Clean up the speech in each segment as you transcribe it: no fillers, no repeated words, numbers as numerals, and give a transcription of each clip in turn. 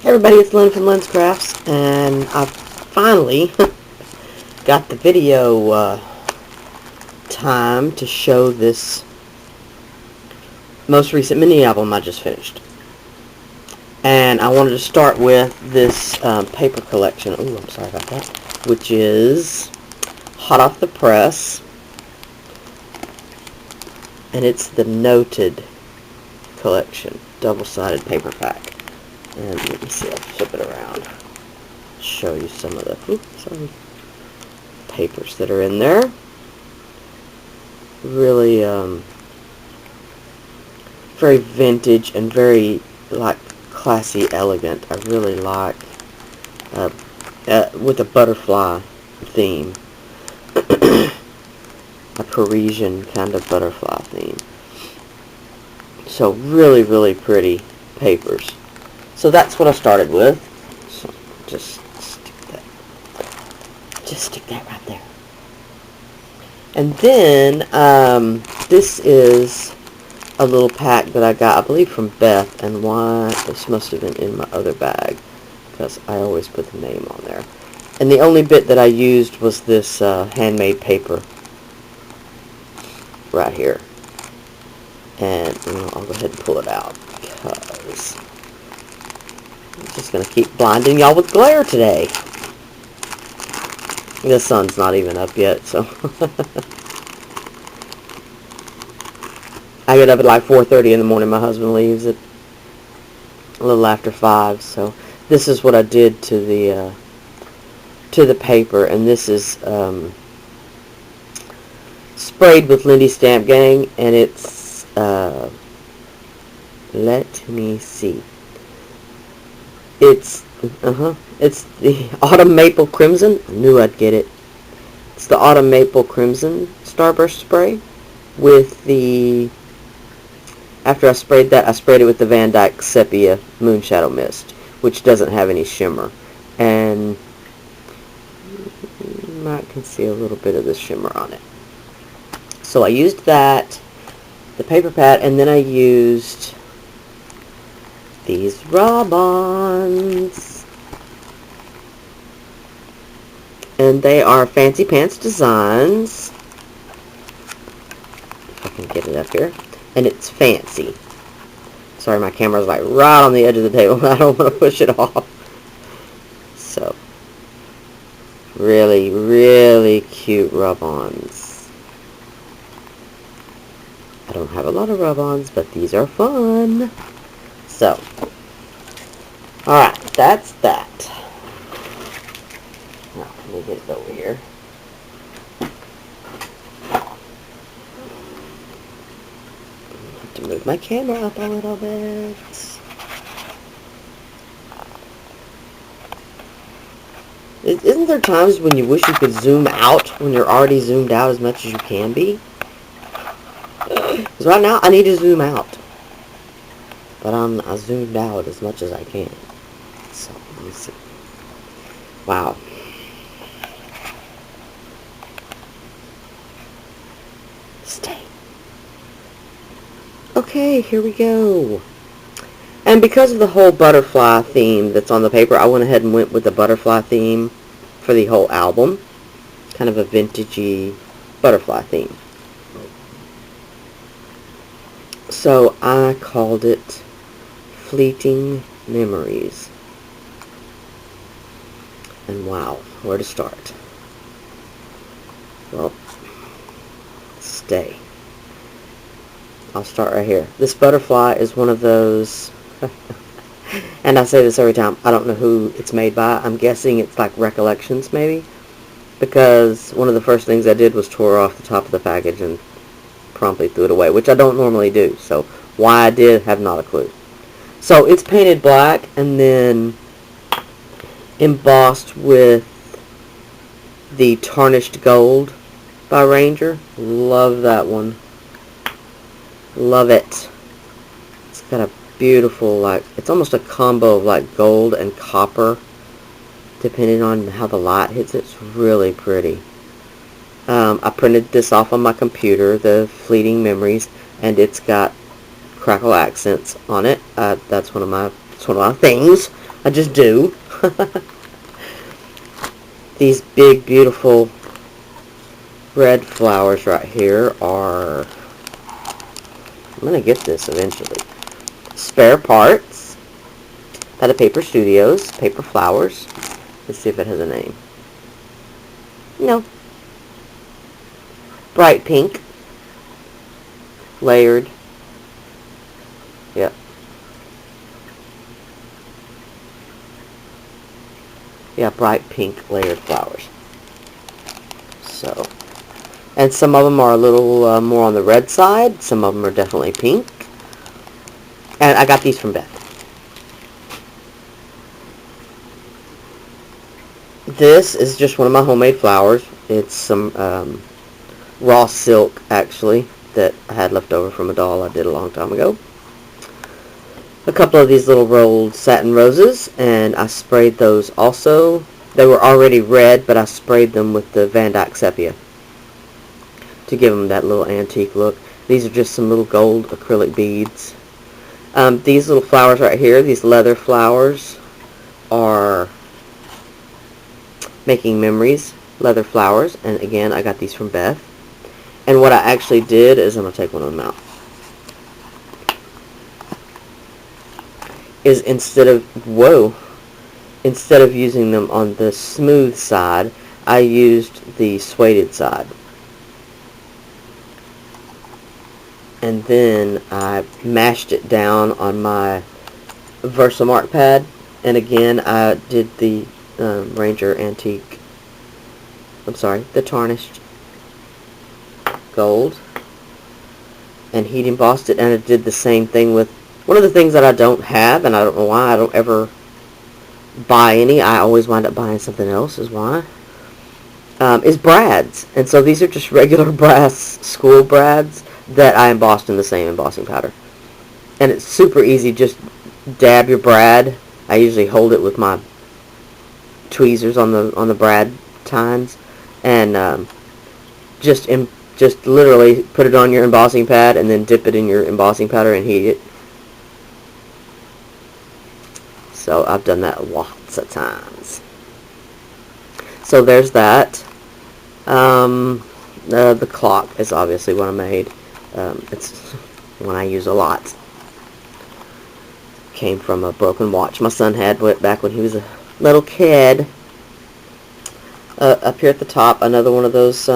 Hey everybody, it's Lyn from Lyn's Crafts, and I finally got the video time to show this most recent mini album I just finished. And I wanted to start with this paper collection, ooh, I'm sorry about that, which is hot off the press, and it's the Noted collection, double-sided paper pack. And let me see, I'll flip it around, show you some of the papers that are in there. Really very vintage and very classy, elegant. I really like with a butterfly theme, a Parisian kind of butterfly theme. So really pretty papers. So that's what I started with. So just stick that right there. And then this is a little pack that I got, I believe, from Beth, and why this must have been in my other bag, because I always put the name on there. And the only bit that I used was this handmade paper right here. And I'll go ahead and pull it out, because I'm just going to keep blinding y'all with glare today. The sun's not even up yet, so. I get up at like 4:30 in the morning. My husband leaves at a little after 5, so this is what I did to the paper, and this is sprayed with Lindy Stamp Gang, and it's let me see. It's the Autumn Maple Crimson. I knew I'd get it. It's the Autumn Maple Crimson Starburst spray with the. After I sprayed that, I sprayed it with the Van Dyke Sepia Moonshadow Mist, which doesn't have any shimmer, and you can see a little bit of the shimmer on it. So I used that, the paper pad, and then I used these rub-ons, and they are Fancy Pants Designs, if I can get it up here, and it's fancy. Sorry, my camera's like right on the edge of the table. I don't want to push it off. So, really cute rub-ons. I don't have a lot of rub-ons, but these are fun. So, alright, that's that. Now, let me get it over here. I have to move my camera up a little bit. Isn't there times when you wish you could zoom out when you're already zoomed out as much as you can be? Because right now, I need to zoom out. But I zoomed out as much as I can. So, let me see. Wow. Stay. Okay, here we go. And because of the whole butterfly theme that's on the paper, I went ahead and went with the butterfly theme for the whole album. Kind of a vintagey butterfly theme. So I called it Fleeting Memories. And wow, where to start? Well, stay. I'll start right here. This butterfly is one of those, and I say this every time, I don't know who it's made by. I'm guessing it's like Recollections, maybe, because one of the first things I did was tore off the top of the package and promptly threw it away, which I don't normally do. So why I did, have not a clue. So it's painted black and then embossed with the Tarnished Gold by Ranger. Love that one. Love it. It's got a beautiful, it's almost a combo of gold and copper, depending on how the light hits it. It's really pretty. I printed this off on my computer, the Fleeting Memories, and it's got crackle accents on it. That's one of my It's one of my things. I just do. These big, beautiful red flowers right here are... I'm going to get this eventually. Spare Parts by the Paper Studios. Paper Flowers. Let's see if it has a name. No. Bright pink. Layered. Yep. Yeah, bright pink layered flowers. So, and some of them are a little more on the red side. Some of them are definitely pink. And I got these from Beth. This is just one of my homemade flowers. It's some raw silk, actually, that I had left over from a doll I did a long time ago. A couple of these little rolled satin roses, and I sprayed those also. They were already red, but I sprayed them with the Van Dyke Sepia to give them that little antique look. These are just some little gold acrylic beads. These little flowers right here, these leather flowers, are Making Memories leather flowers, and again, I got these from Beth. And what I actually did is, I'm going to take one of them out, is instead of using them on the smooth side, I used the suede side. And then I mashed it down on my Versamark pad. And again, I did the Ranger Antique, the tarnished gold, and heat embossed it, and it did the same thing with one of the things that I don't have, and I don't know why I don't ever buy any. I always wind up buying something else, is why. Is brads. And so these are just regular brass school brads that I embossed in the same embossing powder. And it's super easy. Just dab your brad. I usually hold it with my tweezers on the brad tines, and just literally put it on your embossing pad, and then dip it in your embossing powder and heat it. So I've done that lots of times. So there's that. The clock is obviously what I made. It's one I use a lot. Came from a broken watch my son had back when he was a little kid. Up here at the top, another one of those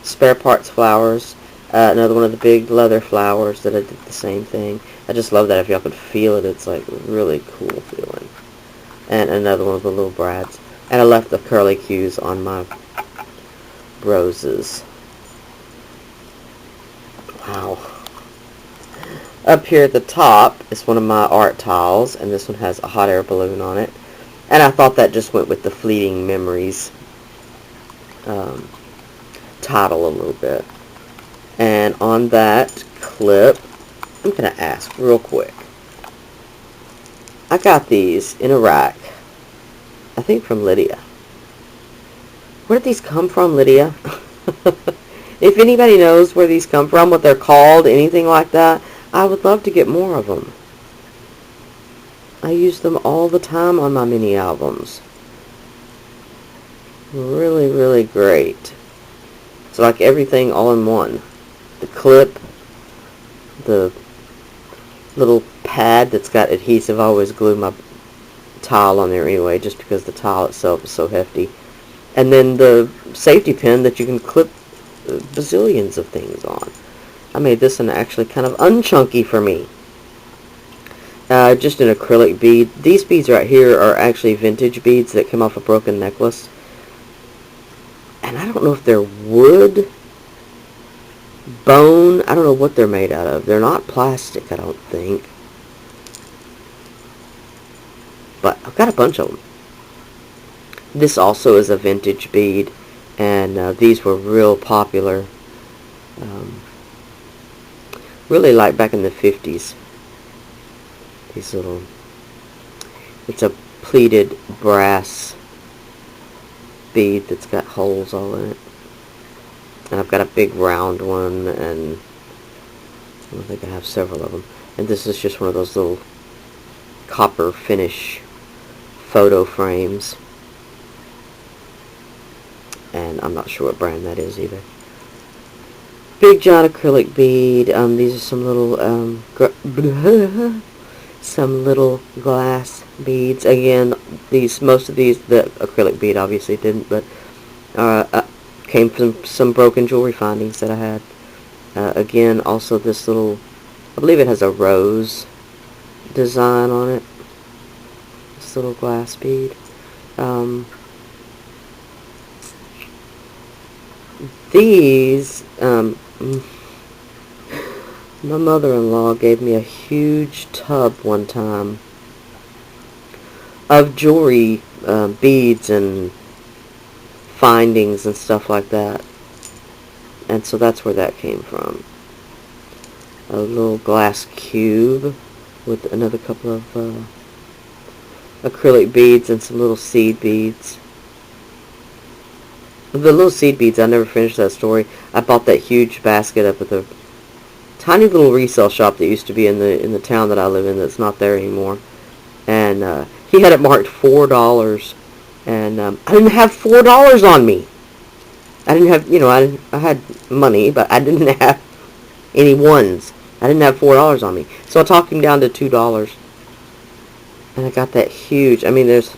Spare Parts flowers. Another one of the big leather flowers that I did the same thing. I just love that. If y'all could feel it, it's like really cool feeling. And another one of the little brads. And I left the curly cues on my roses. Wow. Up here at the top is one of my art tiles, and this one has a hot air balloon on it. And I thought that just went with the Fleeting Memories title a little bit. And on that clip, I'm going to ask real quick. I got these in a rack, I think from Lydia. Where did these come from, Lydia? If anybody knows where these come from, what they're called, anything like that, I would love to get more of them. I use them all the time on my mini albums. Really, really great. It's like everything all in one. The clip, the little pad that's got adhesive. I always glue my tile on there anyway, just because the tile itself is so hefty. And then the safety pin that you can clip bazillions of things on. I made this one actually kind of unchunky for me. Just an acrylic bead. These beads right here are actually vintage beads that came off a broken necklace. And I don't know if they're wood, bone, I don't know what they're made out of. They're not plastic, I don't think. But I've got a bunch of them. This also is a vintage bead, and these were real popular. Really like back in the 50s. These little, it's a pleated brass bead that's got holes all in it. And I've got a big round one, and I think I have several of them. And this is just one of those little copper finish photo frames. And I'm not sure what brand that is either. Big John acrylic bead. These are some little some little glass beads. Again, most of these, the acrylic bead obviously didn't, but came from some broken jewelry findings that I had. Again, also this little, I believe it has a rose design on it. This little glass bead. These, my mother-in-law gave me a huge tub one time of jewelry, beads and findings and stuff like that. And so that's where that came from. A little glass cube with another couple of acrylic beads and some little seed beads. The little seed beads, I never finished that story. I bought that huge basket up at the tiny little resale shop that used to be in the town that I live in that's not there anymore. And he had it marked $4. And I didn't have $4 on me. I didn't have, I had money, but I didn't have any ones. I didn't have $4 on me. So I talked him down to $2. And I got that huge, there's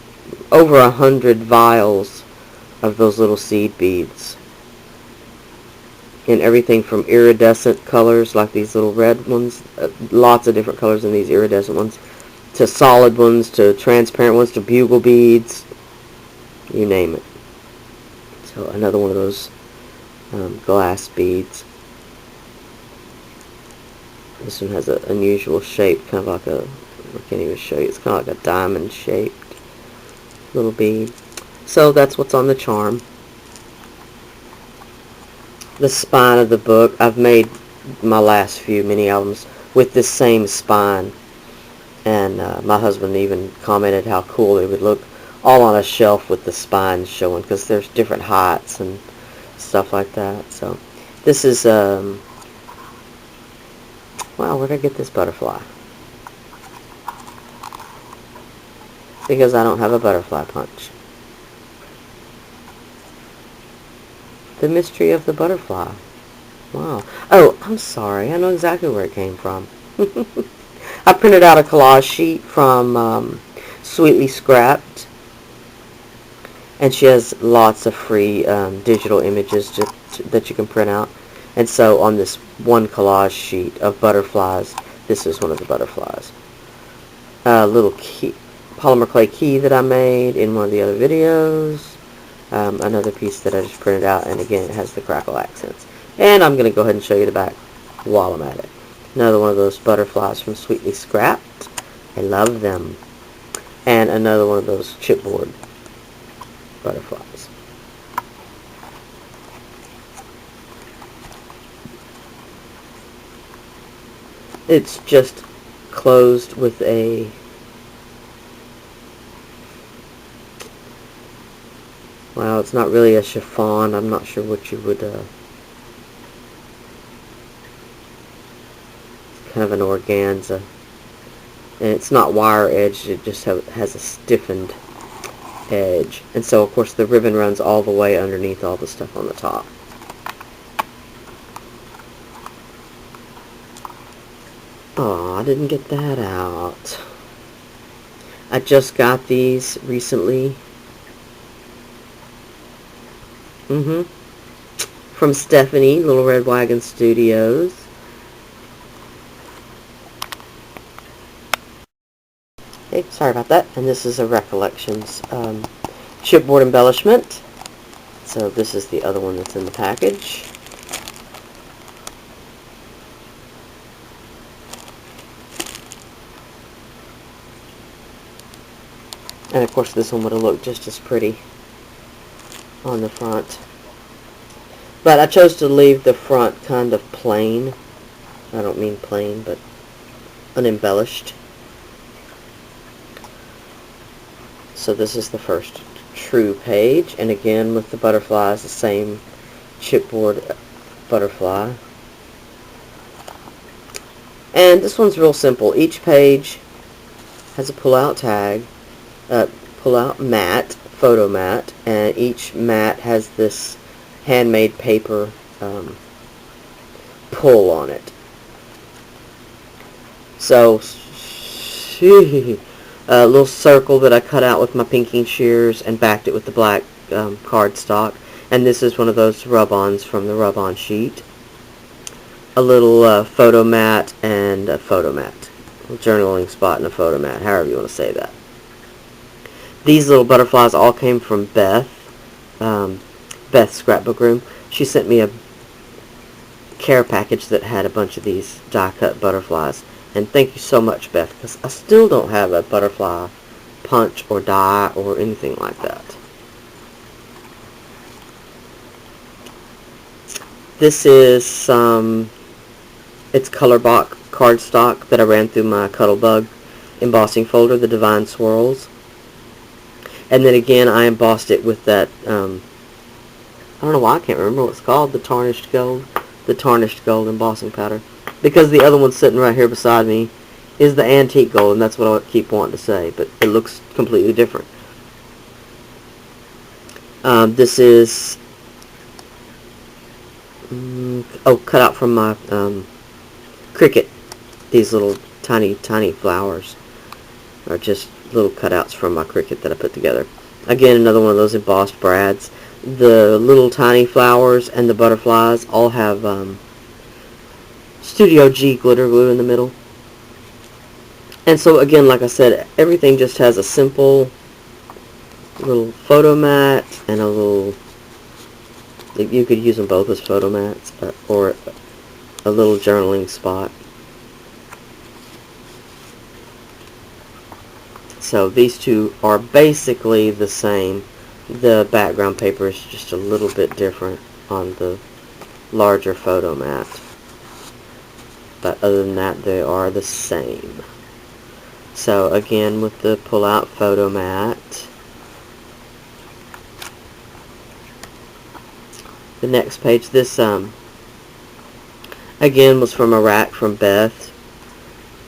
over 100 vials of those little seed beads. In everything from iridescent colors, like these little red ones, lots of different colors in these iridescent ones, to solid ones, to transparent ones, to bugle beads, you name it. So another one of those glass beads. This one has an unusual shape, kind of like I can't even show you, it's kind of like a diamond shaped little bead. So that's what's on the charm. The spine of the book, I've made my last few mini albums with this same spine. And my husband even commented how cool they would look all on a shelf with the spines showing, because there's different heights and stuff like that. So this is, wow, where did I get this butterfly? Because I don't have a butterfly punch. The Mystery of the Butterfly. Wow. Oh, I'm sorry. I know exactly where it came from. I printed out a collage sheet from Sweetly Scrapped. And she has lots of free digital images that you can print out. And so on this one collage sheet of butterflies, this is one of the butterflies. A little key, polymer clay key that I made in one of the other videos. Another piece that I just printed out, and again it has the crackle accents. And I'm going to go ahead and show you the back while I'm at it. Another one of those butterflies from Sweetly Scrapped. I love them. And another one of those chipboard butterflies. It's just closed with a well, it's not really a chiffon. I'm not sure what you would kind of an organza, and it's not wire edged, it just has a stiffened edge, and so of course the ribbon runs all the way underneath all the stuff on the top. Oh, I didn't get that out. I just got these recently. From Stephanie, Little Red Wagon Studios. Okay, sorry about that. And this is a Recollections chipboard embellishment. So this is the other one that's in the package. And of course this one would have looked just as pretty on the front. But I chose to leave the front kind of plain. I don't mean plain, but unembellished. So this is the first true page, and again with the butterflies, the same chipboard butterfly. And this one's real simple. Each page has a pull-out tag, pull-out mat, photo mat, and each mat has this handmade paper pull on it. So, a little circle that I cut out with my pinking shears and backed it with the black cardstock. And this is one of those rub-ons from the rub-on sheet. A little photo mat and a photo mat. A journaling spot and a photo mat, however you want to say that. These little butterflies all came from Beth, Beth's scrapbook room. She sent me a care package that had a bunch of these die-cut butterflies. And thank you so much, Beth, because I still don't have a butterfly punch or die or anything like that. This is it's color box cardstock that I ran through my Cuttlebug embossing folder, the Divine Swirls. And then again, I embossed it with that, I don't know why I can't remember what it's called, the tarnished gold embossing powder. Because the other one sitting right here beside me is the antique gold, and that's what I keep wanting to say, but it looks completely different. This is cut out from my Cricut. These little tiny flowers are just little cutouts from my Cricut that I put together. Again, another one of those embossed brads. The little tiny flowers and the butterflies all have Studio G glitter glue in the middle. And so again, like I said, everything just has a simple little photo mat and a little, you could use them both as photo mats, or a little journaling spot. So these two are basically the same. The background paper is just a little bit different on the larger photo mat. But other than that, they are the same. So again, with the pull-out photo mat, the next page, this again was from a rack from Beth.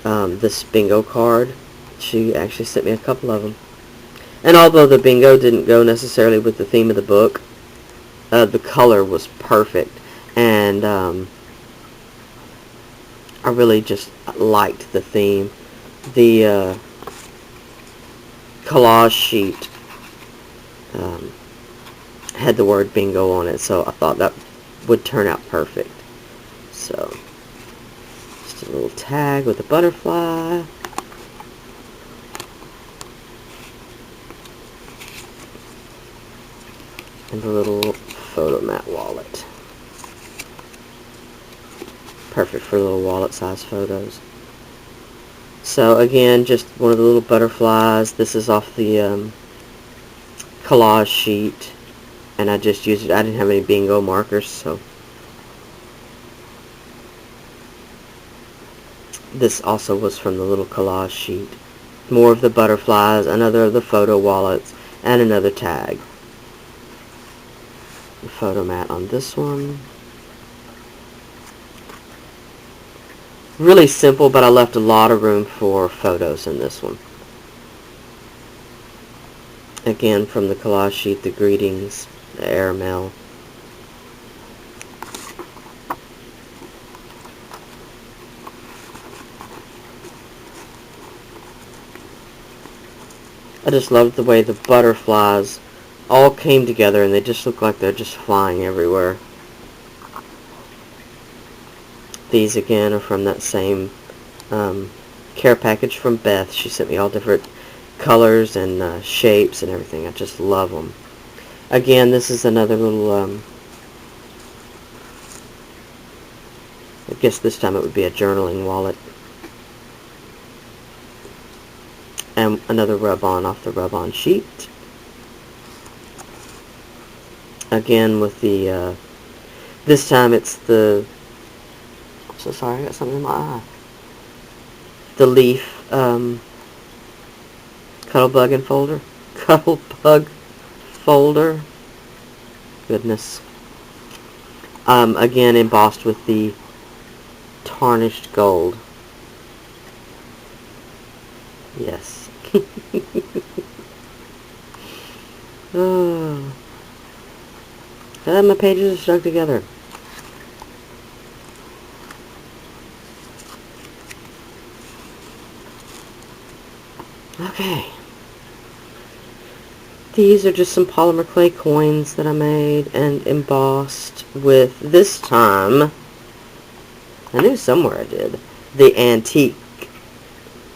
This bingo card, she actually sent me a couple of them. And although the bingo didn't go necessarily with the theme of the book, the color was perfect, and I really just liked the theme. The collage sheet had the word bingo on it, so I thought that would turn out perfect. So, just a little tag with a butterfly. And a little photo mat wallet. Perfect for little wallet-sized photos. So again, just one of the little butterflies. This is off the collage sheet, and I just used it. I didn't have any bingo markers, so this also was from the little collage sheet. More of the butterflies, another of the photo wallets, and another tag. The photo mat on this one. Really simple, but I left a lot of room for photos in this one. Again, from the collage sheet, the greetings, the airmail. I just loved the way the butterflies all came together, and they just look like they're just flying everywhere. These again are from that same care package from Beth. She sent me all different colors and shapes and everything. I just love them. Again, this is another little, I guess this time it would be a journaling wallet. And another rub-on off the rub-on sheet. Again with the, this time it's the, I'm so sorry, I got something in my eye. The leaf, Cuttlebug and folder. Cuttlebug folder. Goodness. Again embossed with the tarnished gold. Yes. Oh. And my pages are stuck together. Okay. These are just some polymer clay coins that I made and embossed with, this time, I knew somewhere I did, the antique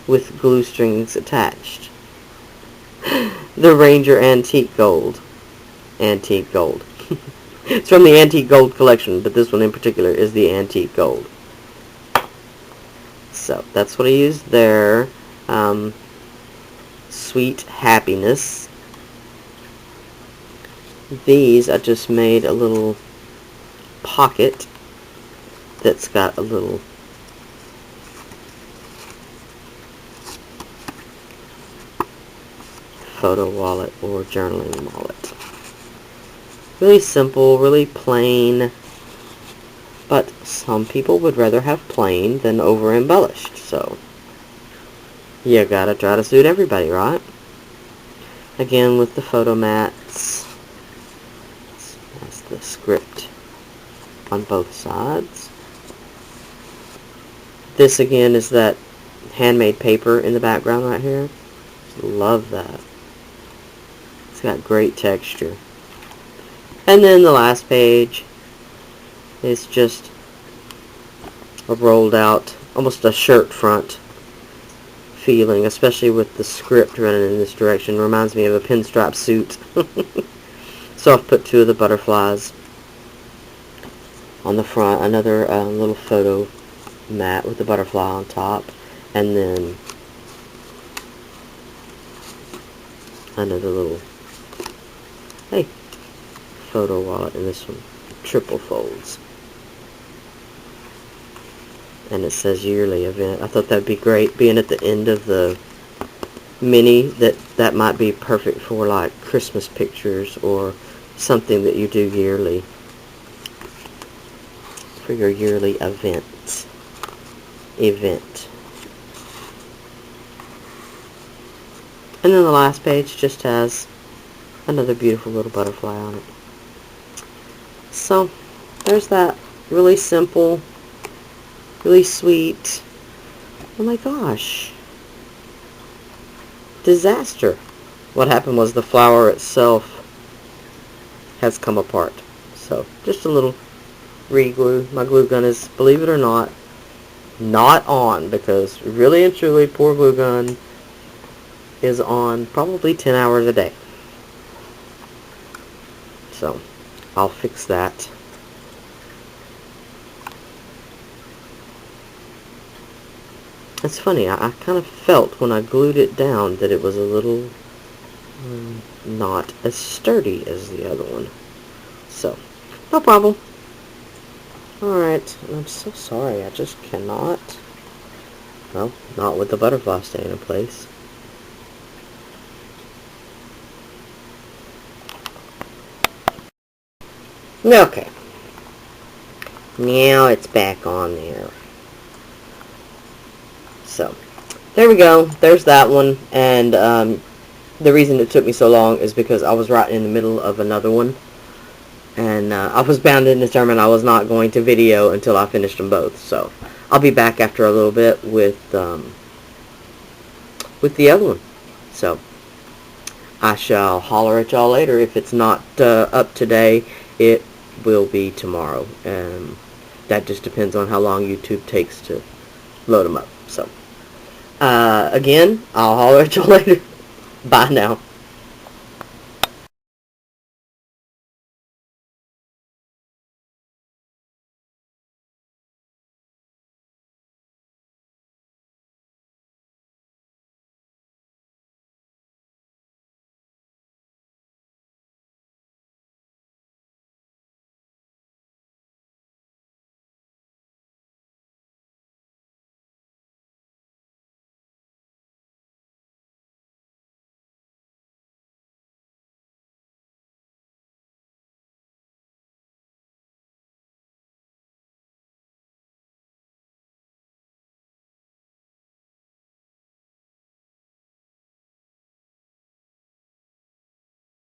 with glue strings attached. The Ranger Antique Gold. Antique Gold. It's from the Antique Gold collection, but this one in particular is the Antique Gold. So, that's what I used there. Sweet Happiness. These, I just made a little pocket that's got a little photo wallet or journaling wallet. Really simple, really plain, but some people would rather have plain than over embellished, so you gotta try to suit everybody, right? Again, with the photo mats, that's the script on both sides. This again is that handmade paper in the background right here. Love that. It's got great texture. And then the last page is just a rolled out, almost a shirt front feeling, especially with the script running in this direction. Reminds me of a pinstripe suit. So I've put two of the butterflies on the front, another little photo mat with the butterfly on top, and then another little, hey, photo wallet in this one. Triple folds. And it says yearly event. I thought that'd be great, being at the end of the mini, that might be perfect for like Christmas pictures or something that you do yearly for your yearly event. And then the last page just has another beautiful little butterfly on it. So there's that. Really simple, really sweet. Oh my gosh. Disaster. What happened was the flower itself has come apart. So just a little re-glue. My glue gun is, believe it or not on, because really and truly poor glue gun is on probably 10 hours a day. So I'll fix that. It's funny, I kind of felt when I glued it down that it was a little not as sturdy as the other one. So, no problem. Alright, I'm so sorry, I just cannot, well, not with the butterfly staying in place. Okay. Now it's back on there. So, there we go. There's that one. And the reason it took me so long is because I was right in the middle of another one. And I was bound and determined I was not going to video until I finished them both. So, I'll be back after a little bit with the other one. So, I shall holler at y'all later. If it's not up today, it will be tomorrow. That just depends on how long YouTube takes to load them up. So, again, I'll holler at y'all later. Bye now.